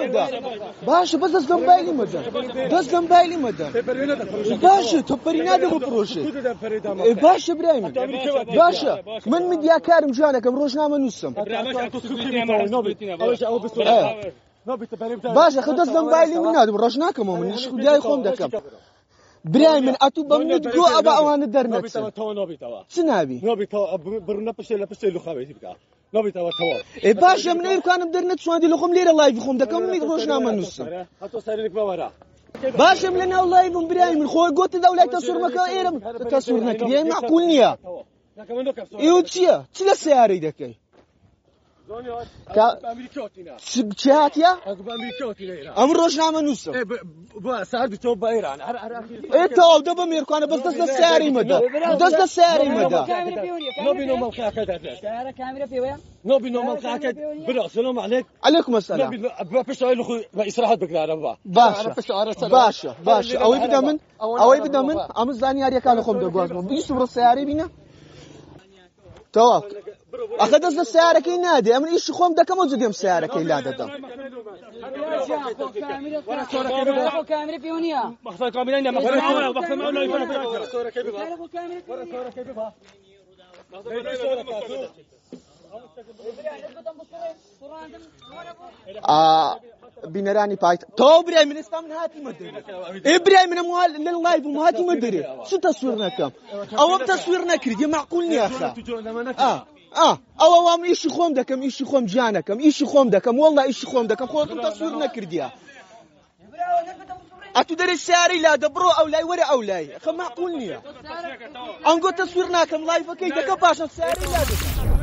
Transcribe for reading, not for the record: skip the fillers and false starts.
مدى باشا بس دەست لەم بایلی مەدە دەست لەم بایلی مەدە باشا تۆپەری نادەم بۆ پرۆژێ باشا برای من باشا من میدیاکارم جوانەکەم ڕۆژنامە نووسم باشا خە دەست لەم بایلی من نادەم ڕۆژ ناکەمەوە من دیای خۆم دەکەم برای من ئەتوو بەم نوتگۆ ئەبە ئەوانە دەرنەچن چ نابی باشە من نەیبکانم دەرنەچوانی لە خۆم لێرە لایڤی خۆم دەکەم من ڕۆژنامە نووسم باشم لە ناو لایڤم برای من خۆی گۆتە دەو لای تەسوورمەکە ئێرە تەسوور نەکردی معقول نییە ئێوە چییە چ لە سیارەی دەکەی چی هاتیە ئەم ڕۆژنامە نووسم تەواو دە بە مێرکوانە بەس دەست لە سیارەی مەدە دەست لە سیارەی مەدە عەلەیکوم ئەسسەلام باشە ئەوەی بدە من ئەمە زانیاریەکان خۆم دەگوازمەوە بیست بڕە سیارەی بینە تەواو ئەخە دەست لە سیارەکەی نادێ ئەمن ئیشی خۆم دەکەم و جدێم سیارەکەی لا دەدەم بینەرانی پایت تۆ برای من ئێستا من هاتیمە دەرێ برای منە لە لایڤم هاتیمە دەرێ چ تەسویر نەکەم ئەوەم تەسویر نەکردی معقول نییە ئەوە وام ئیشی خۆم دەکەم ئیشی خۆم جیانەکەم ئیشی خۆم دەکەم وەڵڵا ئیشی خۆم دەکەم خۆتم تەسویر نەکردیە ئەتوو دەرێ سیارەی لا دەبڕۆ ئەو لای وەرە ئەو لای خە معقول نییە ئەنگۆ تەسویر ناکەم لایڤەکەی دەکە پاشە سیارەی لا دەکەم